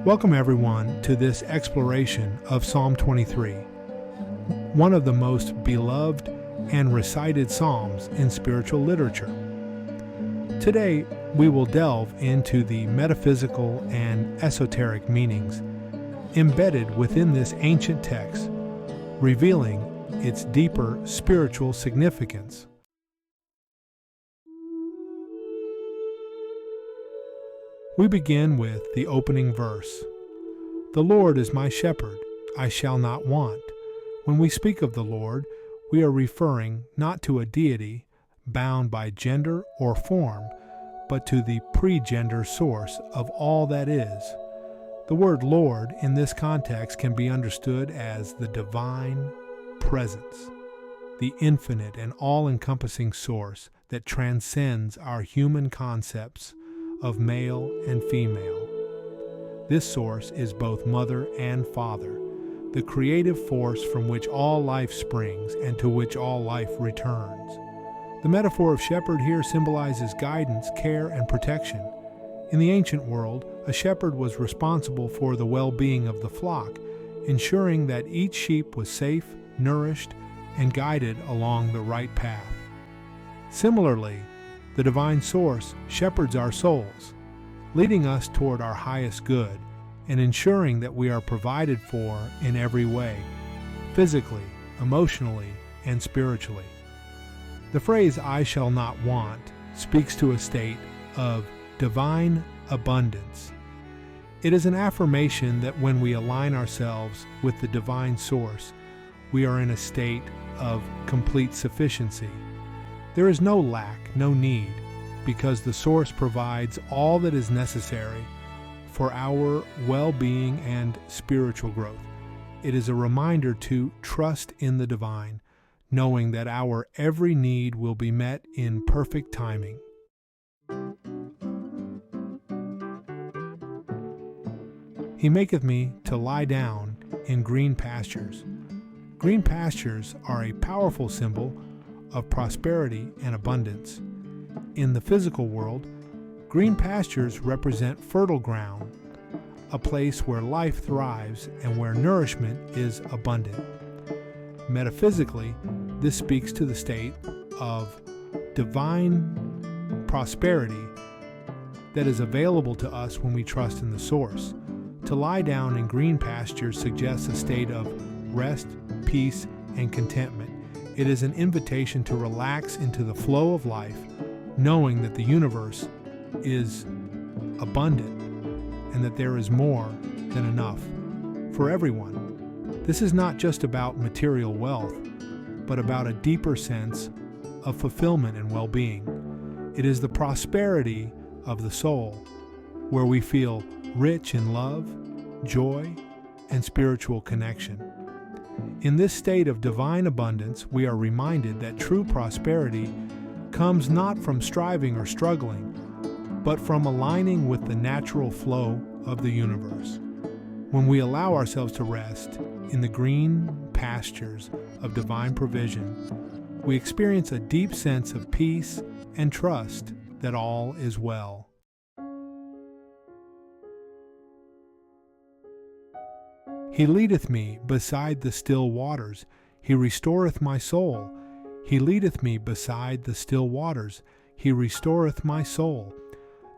Welcome everyone to this exploration of Psalm 23, one of the most beloved and recited psalms in spiritual literature. Today we will delve into the metaphysical and esoteric meanings embedded within this ancient text, revealing its deeper spiritual significance. We begin with the opening verse. The Lord is my shepherd, I shall not want. When we speak of the Lord, we are referring not to a deity bound by gender or form, but to the pre-gender source of all that is. The word Lord in this context can be understood as the divine presence, the infinite and all-encompassing source that transcends our human concepts of male and female. This source is both mother and father, the creative force from which all life springs and to which all life returns. The metaphor of shepherd here symbolizes guidance, care, and protection. In the ancient world, a shepherd was responsible for the well-being of the flock, ensuring that each sheep was safe, nourished, and guided along the right path. Similarly, the divine source shepherds our souls, leading us toward our highest good and ensuring that we are provided for in every way, physically, emotionally, and spiritually. The phrase "I shall not want" speaks to a state of divine abundance. It is an affirmation that when we align ourselves with the divine source, we are in a state of complete sufficiency. There is no lack, no need, because the source provides all that is necessary for our well-being and spiritual growth. It is a reminder to trust in the divine, knowing that our every need will be met in perfect timing. He maketh me to lie down in green pastures. Green pastures are a powerful symbol of prosperity and abundance. In the physical world, green pastures represent fertile ground, a place where life thrives and where nourishment is abundant. Metaphysically, this speaks to the state of divine prosperity that is available to us when we trust in the source. To lie down in green pastures suggests a state of rest, peace, and contentment. It is an invitation to relax into the flow of life, knowing that the universe is abundant and that there is more than enough for everyone. This is not just about material wealth, but about a deeper sense of fulfillment and well-being. It is the prosperity of the soul, where we feel rich in love, joy, and spiritual connection. In this state of divine abundance, we are reminded that true prosperity comes not from striving or struggling, but from aligning with the natural flow of the universe. When we allow ourselves to rest in the green pastures of divine provision, we experience a deep sense of peace and trust that all is well. He leadeth me beside the still waters. He restoreth my soul. He leadeth me beside the still waters. He restoreth my soul.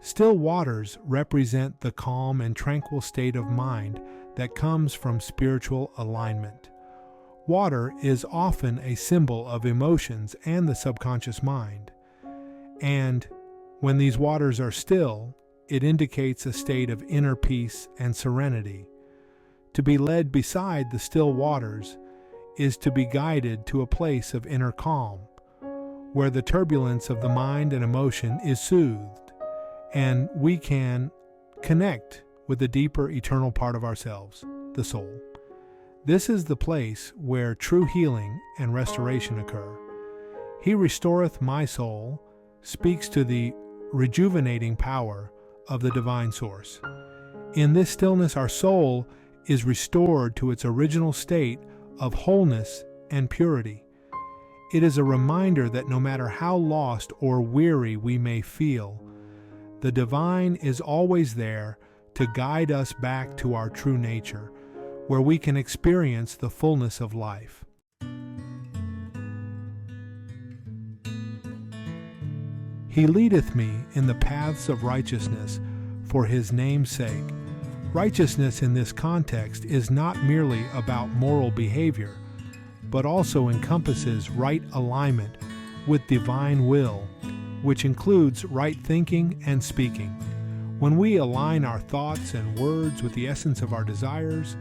Still waters represent the calm and tranquil state of mind that comes from spiritual alignment. Water is often a symbol of emotions and the subconscious mind. And when these waters are still, it indicates a state of inner peace and serenity. To be led beside the still waters is to be guided to a place of inner calm, where the turbulence of the mind and emotion is soothed, and we can connect with the deeper eternal part of ourselves, the soul. This is the place where true healing and restoration occur. He restoreth my soul speaks to the rejuvenating power of the divine source. In this stillness, our soul is restored to its original state of wholeness and purity. It is a reminder that no matter how lost or weary we may feel, the divine is always there to guide us back to our true nature, where we can experience the fullness of life. He leadeth me in the paths of righteousness for his name's sake. Righteousness in this context is not merely about moral behavior, but also encompasses right alignment with divine will, which includes right thinking and speaking. When we align our thoughts and words with the essence of our desires,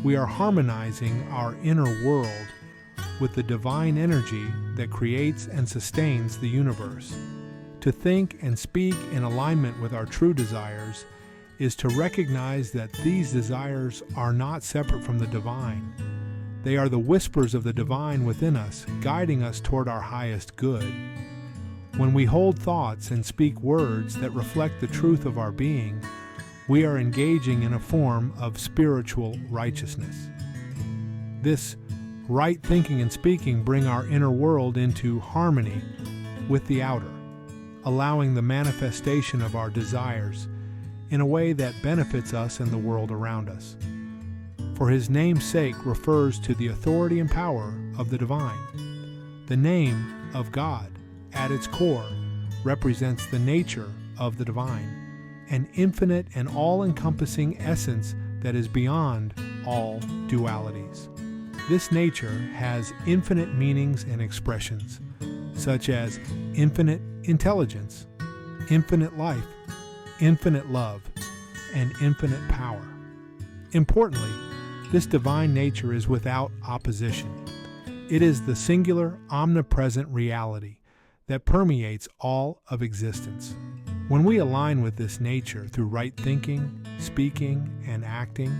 we are harmonizing our inner world with the divine energy that creates and sustains the universe. To think and speak in alignment with our true desires is to recognize that these desires are not separate from the divine. They are the whispers of the divine within us, guiding us toward our highest good. When we hold thoughts and speak words that reflect the truth of our being, we are engaging in a form of spiritual righteousness. This right thinking and speaking bring our inner world into harmony with the outer, allowing the manifestation of our desires in a way that benefits us and the world around us. For his name's sake refers to the authority and power of the divine. The name of God, at its core, represents the nature of the divine, an infinite and all-encompassing essence that is beyond all dualities. This nature has infinite meanings and expressions, such as infinite intelligence, infinite life, infinite love, and infinite power. Importantly, this divine nature is without opposition. It is the singular, omnipresent reality that permeates all of existence. When we align with this nature through right thinking, speaking, and acting,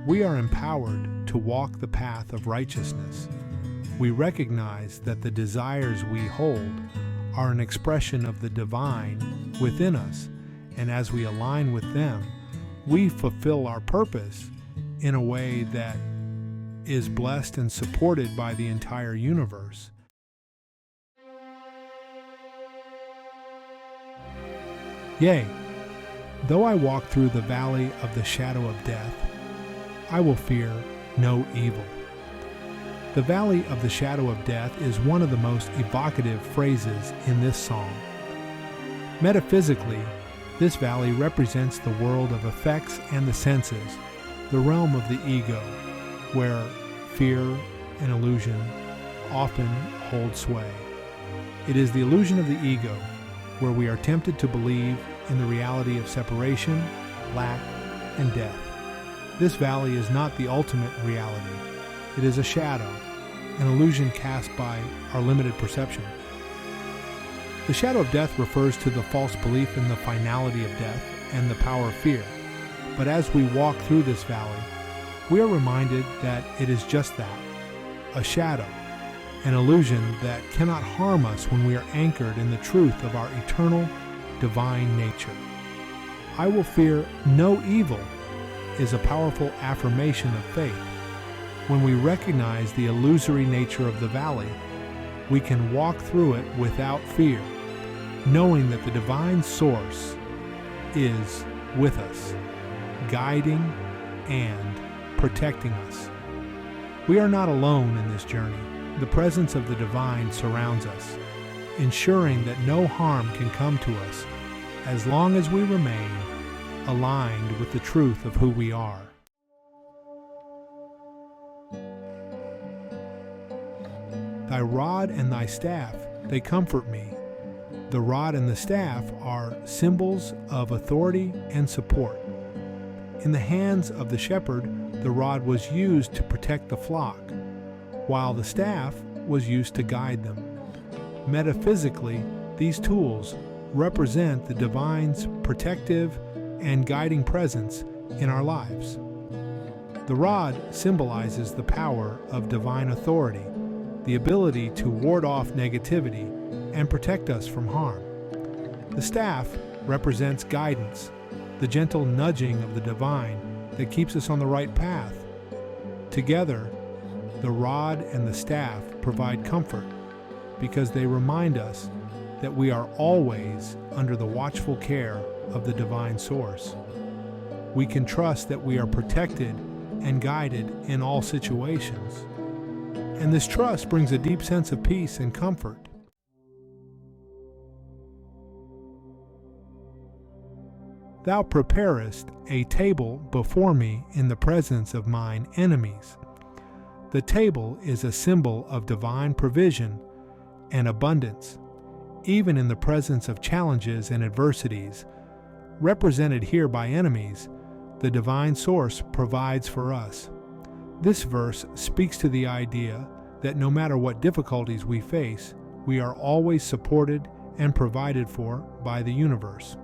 we are empowered to walk the path of righteousness. We recognize that the desires we hold are an expression of the divine within us, and as we align with them, we fulfill our purpose in a way that is blessed and supported by the entire universe. Yea, though I walk through the valley of the shadow of death, I will fear no evil. The valley of the shadow of death is one of the most evocative phrases in this song. Metaphysically, this valley represents the world of effects and the senses, the realm of the ego, where fear and illusion often hold sway. It is the illusion of the ego where we are tempted to believe in the reality of separation, lack, and death. This valley is not the ultimate reality. It is a shadow, an illusion cast by our limited perception. The shadow of death refers to the false belief in the finality of death and the power of fear. But as we walk through this valley, we are reminded that it is just that, a shadow, an illusion that cannot harm us when we are anchored in the truth of our eternal, divine nature. I will fear no evil is a powerful affirmation of faith. When we recognize the illusory nature of the valley, we can walk through it without fear, knowing that the divine source is with us, guiding and protecting us. We are not alone in this journey. The presence of the divine surrounds us, ensuring that no harm can come to us as long as we remain aligned with the truth of who we are. Thy rod and thy staff, they comfort me. The rod and the staff are symbols of authority and support. In the hands of the shepherd, the rod was used to protect the flock, while the staff was used to guide them. Metaphysically, these tools represent the divine's protective and guiding presence in our lives. The rod symbolizes the power of divine authority, the ability to ward off negativity and protect us from harm. The staff represents guidance, the gentle nudging of the divine that keeps us on the right path. Together, the rod and the staff provide comfort because they remind us that we are always under the watchful care of the divine source. we can trust that we are protected and guided in all situations. And this trust brings a deep sense of peace and comfort. Thou preparest a table before me in the presence of mine enemies. The table is a symbol of divine provision and abundance, even in the presence of challenges and adversities. Represented here by enemies, the divine source provides for us. This verse speaks to the idea that no matter what difficulties we face, we are always supported and provided for by the universe.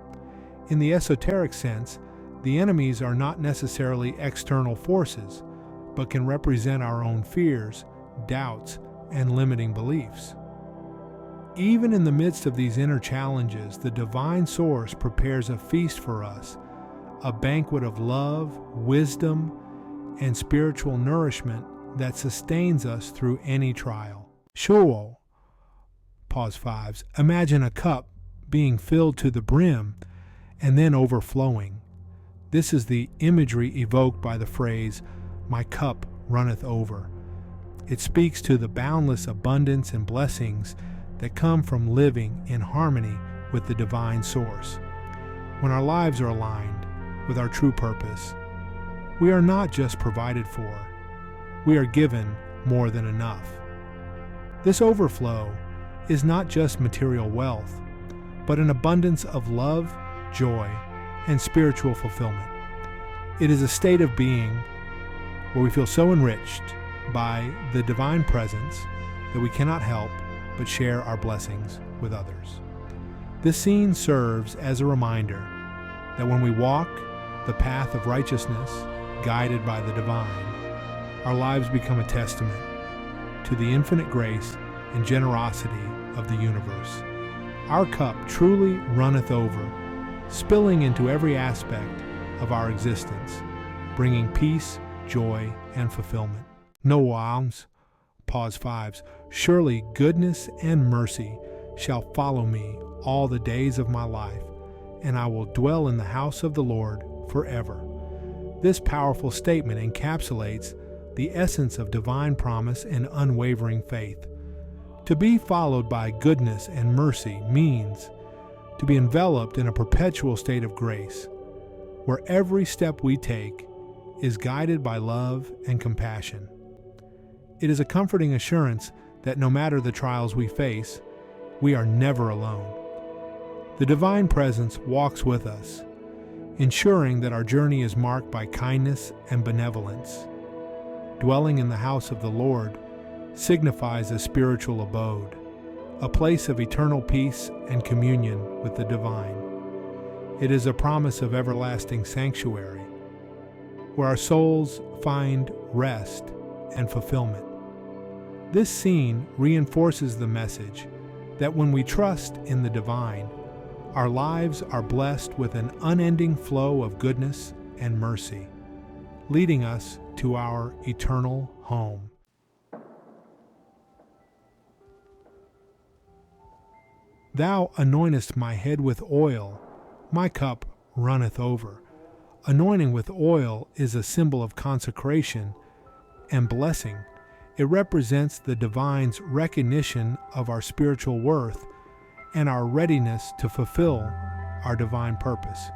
In the esoteric sense, the enemies are not necessarily external forces, but can represent our own fears, doubts, and limiting beliefs. Even in the midst of these inner challenges, the divine source prepares a feast for us, a banquet of love, wisdom, and spiritual nourishment that sustains us through any trial. Shuo. Pause 5. Imagine a cup being filled to the brim and then overflowing. This is the imagery evoked by the phrase, "My cup runneth over." It speaks to the boundless abundance and blessings that come from living in harmony with the divine source. When our lives are aligned with our true purpose, we are not just provided for, we are given more than enough. This overflow is not just material wealth, but an abundance of love, joy, and spiritual fulfillment. It is a state of being where we feel so enriched by the divine presence that we cannot help but share our blessings with others. This scene serves as a reminder that when we walk the path of righteousness, guided by the divine, our lives become a testament to the infinite grace and generosity of the universe. Our cup truly runneth over, spilling into every aspect of our existence, bringing peace, joy, and fulfillment. No alms. Pause 5. Surely goodness and mercy shall follow me all the days of my life, and I will dwell in the house of the Lord forever. This powerful statement encapsulates the essence of divine promise and unwavering faith. To be followed by goodness and mercy means to be enveloped in a perpetual state of grace, where every step we take is guided by love and compassion. It is a comforting assurance that no matter the trials we face, we are never alone. The divine presence walks with us, ensuring that our journey is marked by kindness and benevolence. Dwelling in the house of the Lord signifies a spiritual abode, a place of eternal peace and communion with the divine. It is a promise of everlasting sanctuary, where our souls find rest and fulfillment. This scene reinforces the message that when we trust in the divine, our lives are blessed with an unending flow of goodness and mercy, leading us to our eternal home. Thou anointest my head with oil, my cup runneth over. Anointing with oil is a symbol of consecration and blessing. It represents the divine's recognition of our spiritual worth and our readiness to fulfill our divine purpose.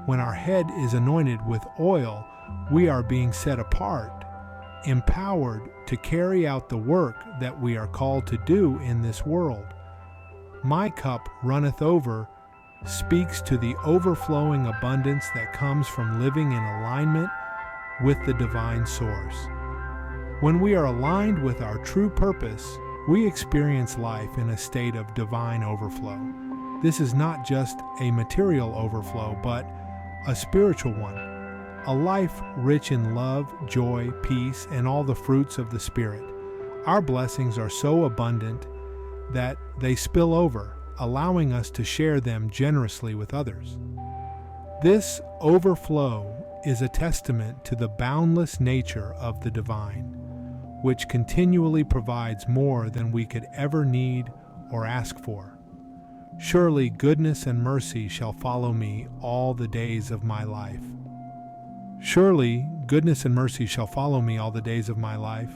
When our head is anointed with oil, we are being set apart, empowered to carry out the work that we are called to do in this world. My cup runneth over speaks to the overflowing abundance that comes from living in alignment with the divine source. When we are aligned with our true purpose, we experience life in a state of divine overflow. This is not just a material overflow, but a spiritual one, a life rich in love, joy, peace, and all the fruits of the Spirit. Our blessings are so abundant that they spill over, allowing us to share them generously with others. This overflow is a testament to the boundless nature of the divine, which continually provides more than we could ever need or ask for. Surely goodness and mercy shall follow me all the days of my life. Surely goodness and mercy shall follow me all the days of my life.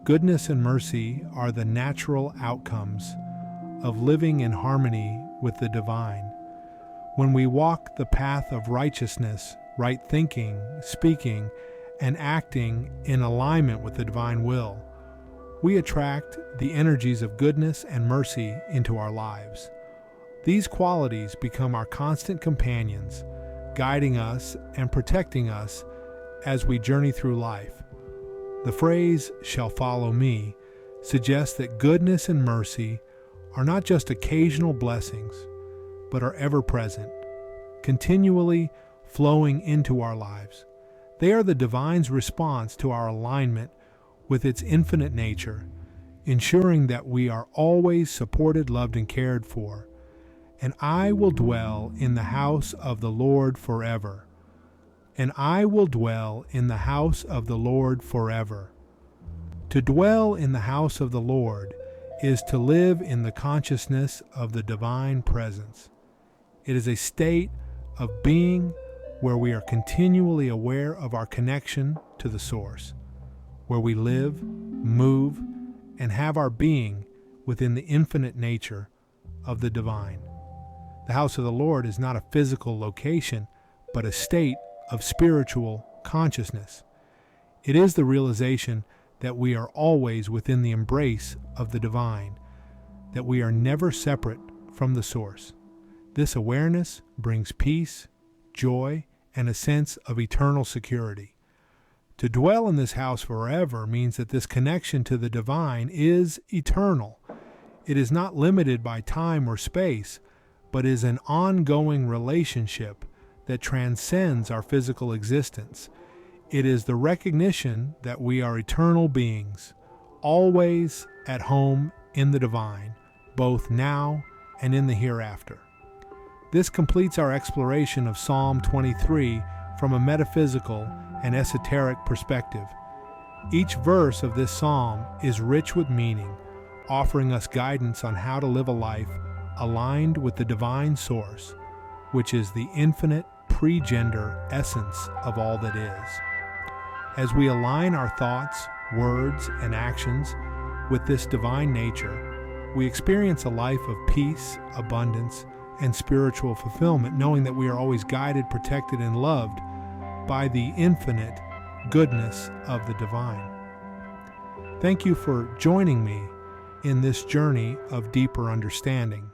Goodness and mercy are the natural outcomes of living in harmony with the divine. When we walk the path of righteousness, right thinking, speaking, and acting in alignment with the divine will, we attract the energies of goodness and mercy into our lives. These qualities become our constant companions, guiding us and protecting us as we journey through life. The phrase, "shall follow me," suggests that goodness and mercy are not just occasional blessings, but are ever present, continually flowing into our lives. They are the divine's response to our alignment with its infinite nature, ensuring that we are always supported, loved, and cared for. And I will dwell in the house of the Lord forever. And I will dwell in the house of the Lord forever. To dwell in the house of the Lord is to live in the consciousness of the divine presence. It is a state of being where we are continually aware of our connection to the source, where we live, move, and have our being within the infinite nature of the divine. The house of the Lord is not a physical location, but a state of spiritual consciousness. It is the realization that we are always within the embrace of the divine, that we are never separate from the source. This awareness brings peace, joy, and a sense of eternal security. To dwell in this house forever means that this connection to the divine is eternal. It is not limited by time or space, but is an ongoing relationship that transcends our physical existence. It is the recognition that we are eternal beings, always at home in the divine, both now and in the hereafter. This completes our exploration of Psalm 23 from a metaphysical and esoteric perspective. Each verse of this psalm is rich with meaning, offering us guidance on how to live a life aligned with the divine source, which is the infinite pre-gender essence of all that is. As we align our thoughts, words, and actions with this divine nature, we experience a life of peace, abundance, and spiritual fulfillment, knowing that we are always guided, protected, and loved by the infinite goodness of the divine. Thank you for joining me in this journey of deeper understanding.